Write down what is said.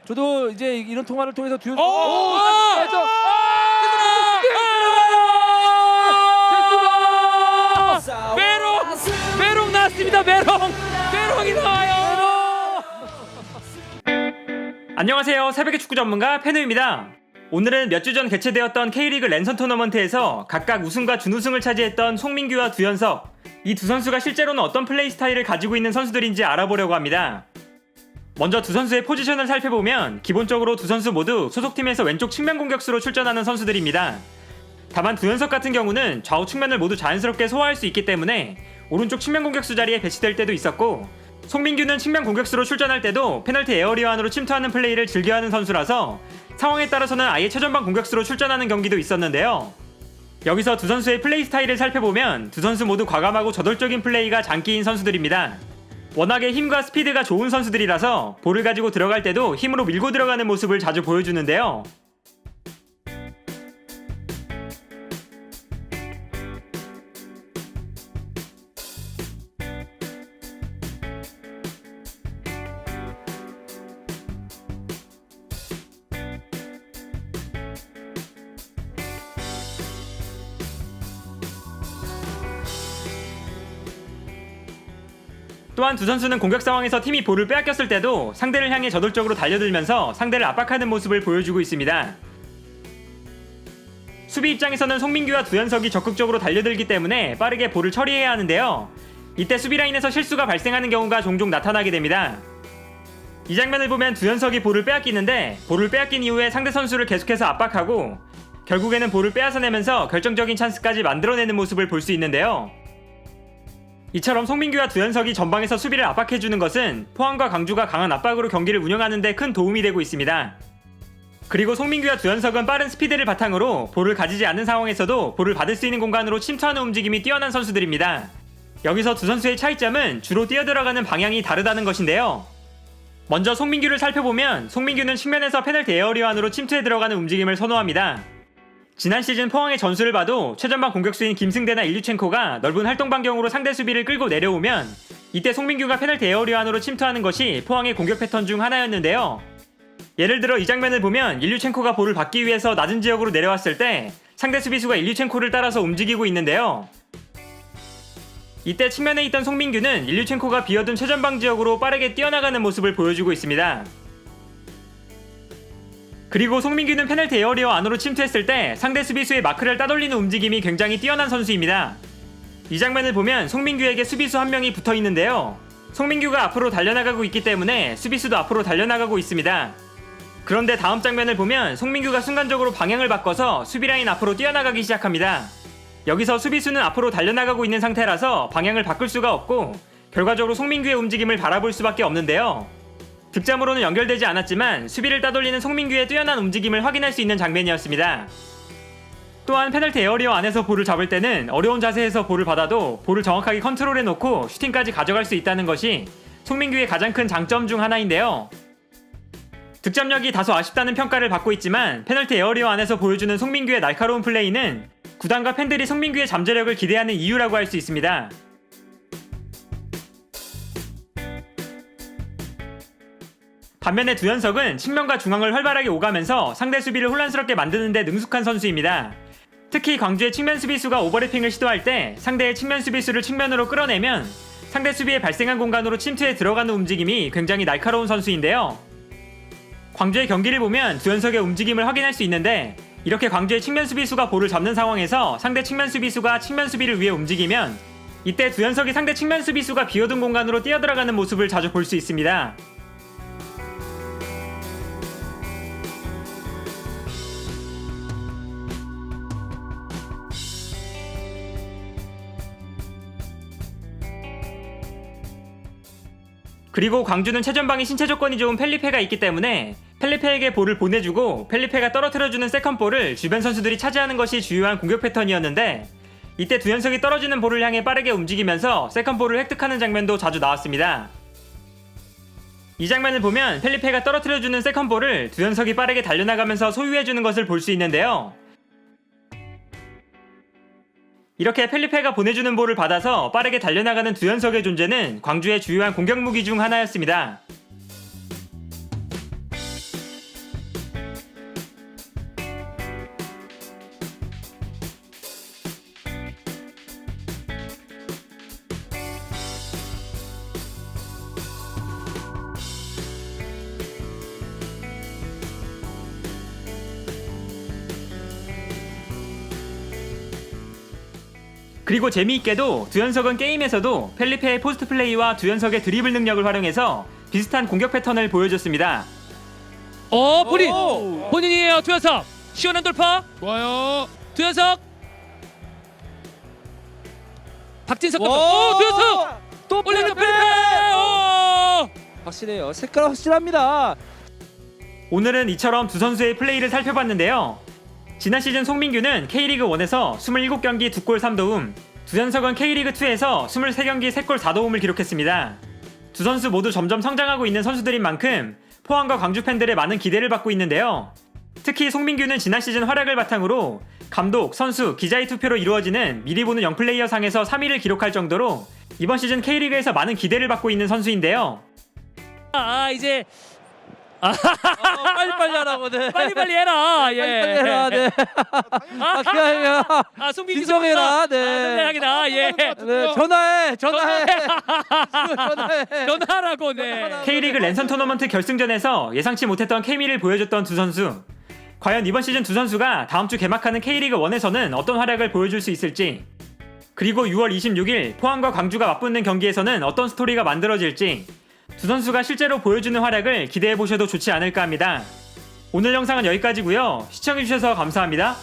저도 이제 이런 통화를 통해서 듀오 메롱 나왔습니다. 메롱이 나와요. 안녕하세요. 새벽의 축구 전문가 페누입니다. 오늘은 몇 주 전 개최되었던 K리그 랜선 토너먼트에서 각각 우승과 준우승을 차지했던 송민규와 두현석, 이 두 선수가 실제로는 어떤 플레이 스타일을 가지고 있는 선수들인지 알아보려고 합니다. 먼저 두 선수의 포지션을 살펴보면 기본적으로 두 선수 모두 소속팀에서 왼쪽 측면 공격수로 출전하는 선수들입니다. 다만 두현석 같은 경우는 좌우 측면을 모두 자연스럽게 소화할 수 있기 때문에 오른쪽 측면 공격수 자리에 배치될 때도 있었고, 송민규는 측면 공격수로 출전할 때도 페널티 에어리어 안으로 침투하는 플레이를 즐겨하는 선수라서 상황에 따라서는 아예 최전방 공격수로 출전하는 경기도 있었는데요. 여기서 두 선수의 플레이 스타일을 살펴보면 두 선수 모두 과감하고 저돌적인 플레이가 장기인 선수들입니다. 워낙에 힘과 스피드가 좋은 선수들이라서 볼을 가지고 들어갈 때도 힘으로 밀고 들어가는 모습을 자주 보여주는데요. 또한 두 선수는 공격 상황에서 팀이 볼을 빼앗겼을 때도 상대를 향해 저돌적으로 달려들면서 상대를 압박하는 모습을 보여주고 있습니다. 수비 입장에서는 송민규와 두현석이 적극적으로 달려들기 때문에 빠르게 볼을 처리해야 하는데요. 이때 수비 라인에서 실수가 발생하는 경우가 종종 나타나게 됩니다. 이 장면을 보면 두현석이 볼을 빼앗기는데, 볼을 빼앗긴 이후에 상대 선수를 계속해서 압박하고 결국에는 볼을 빼앗아내면서 결정적인 찬스까지 만들어내는 모습을 볼 수 있는데요. 이처럼 송민규와 두현석이 전방에서 수비를 압박해주는 것은 포항과 광주가 강한 압박으로 경기를 운영하는 데 큰 도움이 되고 있습니다. 그리고 송민규와 두현석은 빠른 스피드를 바탕으로 볼을 가지지 않는 상황에서도 볼을 받을 수 있는 공간으로 침투하는 움직임이 뛰어난 선수들입니다. 여기서 두 선수의 차이점은 주로 뛰어들어가는 방향이 다르다는 것인데요. 먼저 송민규를 살펴보면 송민규는 측면에서 페널티 에어리어 안으로 침투해 들어가는 움직임을 선호합니다. 지난 시즌 포항의 전술을 봐도 최전방 공격수인 김승대나 일류첸코가 넓은 활동 반경으로 상대 수비를 끌고 내려오면 이때 송민규가 페널티 에어리어 안으로 침투하는 것이 포항의 공격 패턴 중 하나였는데요. 예를 들어 이 장면을 보면 일류첸코가 볼을 받기 위해서 낮은 지역으로 내려왔을 때 상대 수비수가 일류첸코를 따라서 움직이고 있는데요. 이때 측면에 있던 송민규는 일류첸코가 비어둔 최전방 지역으로 빠르게 뛰어나가는 모습을 보여주고 있습니다. 그리고 송민규는 페널티 에어리어 안으로 침투했을 때 상대 수비수의 마크를 따돌리는 움직임이 굉장히 뛰어난 선수입니다. 이 장면을 보면 송민규에게 수비수 한 명이 붙어 있는데요. 송민규가 앞으로 달려나가고 있기 때문에 수비수도 앞으로 달려나가고 있습니다. 그런데 다음 장면을 보면 송민규가 순간적으로 방향을 바꿔서 수비라인 앞으로 뛰어나가기 시작합니다. 여기서 수비수는 앞으로 달려나가고 있는 상태라서 방향을 바꿀 수가 없고 결과적으로 송민규의 움직임을 바라볼 수밖에 없는데요. 득점으로는 연결되지 않았지만 수비를 따돌리는 송민규의 뛰어난 움직임을 확인할 수 있는 장면이었습니다. 또한 페널티 에어리어 안에서 볼을 잡을 때는 어려운 자세에서 볼을 받아도 볼을 정확하게 컨트롤해놓고 슈팅까지 가져갈 수 있다는 것이 송민규의 가장 큰 장점 중 하나인데요. 득점력이 다소 아쉽다는 평가를 받고 있지만 페널티 에어리어 안에서 보여주는 송민규의 날카로운 플레이는 구단과 팬들이 송민규의 잠재력을 기대하는 이유라고 할 수 있습니다. 반면에 두현석은 측면과 중앙을 활발하게 오가면서 상대 수비를 혼란스럽게 만드는 데 능숙한 선수입니다. 특히 광주의 측면 수비수가 오버래핑을 시도할 때 상대의 측면 수비수를 측면으로 끌어내면 상대 수비에 발생한 공간으로 침투해 들어가는 움직임이 굉장히 날카로운 선수인데요. 광주의 경기를 보면 두현석의 움직임을 확인할 수 있는데, 이렇게 광주의 측면 수비수가 볼을 잡는 상황에서 상대 측면 수비수가 측면 수비를 위해 움직이면 이때 두현석이 상대 측면 수비수가 비어둔 공간으로 뛰어들어가는 모습을 자주 볼 수 있습니다. 그리고 광주는 최전방에 신체 조건이 좋은 펠리페가 있기 때문에 펠리페에게 볼을 보내주고 펠리페가 떨어뜨려주는 세컨볼을 주변 선수들이 차지하는 것이 주요한 공격 패턴이었는데, 이때 두현석이 떨어지는 볼을 향해 빠르게 움직이면서 세컨볼을 획득하는 장면도 자주 나왔습니다. 이 장면을 보면 펠리페가 떨어뜨려주는 세컨볼을 두현석이 빠르게 달려나가면서 소유해주는 것을 볼 수 있는데요. 이렇게 펠리페가 보내주는 볼을 받아서 빠르게 달려나가는 두현석의 존재는 광주의 주요한 공격 무기 중 하나였습니다. 그리고 재미있게도 두현석은 게임에서도 펠리페의 포스트 플레이와 두현석의 드리블 능력을 활용해서 비슷한 공격 패턴을 보여줬습니다. 본인이에요. 두현석 시원한 돌파. 좋아요. 두현석 박진석 감독. 두현석 또 올려줘 펠리페. 확실해요. 색깔 확실합니다. 오늘은 이처럼 두 선수의 플레이를 살펴봤는데요. 지난 시즌 송민규는 K리그 1에서 27경기 2골 3도움, 두현석은 K리그 2에서 23경기 3골 4도움을 기록했습니다. 두 선수 모두 점점 성장하고 있는 선수들인 만큼 포항과 광주 팬들의 많은 기대를 받고 있는데요. 특히 송민규는 지난 시즌 활약을 바탕으로 감독, 선수, 기자의 투표로 이루어지는 미리 보는 영플레이어 상에서 3위를 기록할 정도로 이번 시즌 K리그에서 많은 기대를 받고 있는 선수인데요. 이제 빨리빨리 하라고. 네. 빨리빨리 해라. 예. 빨리빨리 해라. 네. 그냥 송민규 진정해라. 네. 하기다. 예. 네. 전화해. 전화하라고. 네. K리그 랜선 토너먼트 결승전에서 예상치 못했던 케미를 보여줬던 두 선수. 과연 이번 시즌 두 선수가 다음 주 개막하는 K리그 1에서는 어떤 활약을 보여줄 수 있을지, 그리고 6월 26일 포항과 광주가 맞붙는 경기에서는 어떤 스토리가 만들어질지 두 선수가 실제로 보여주는 활약을 기대해보셔도 좋지 않을까 합니다. 오늘 영상은 여기까지고요. 시청해주셔서 감사합니다.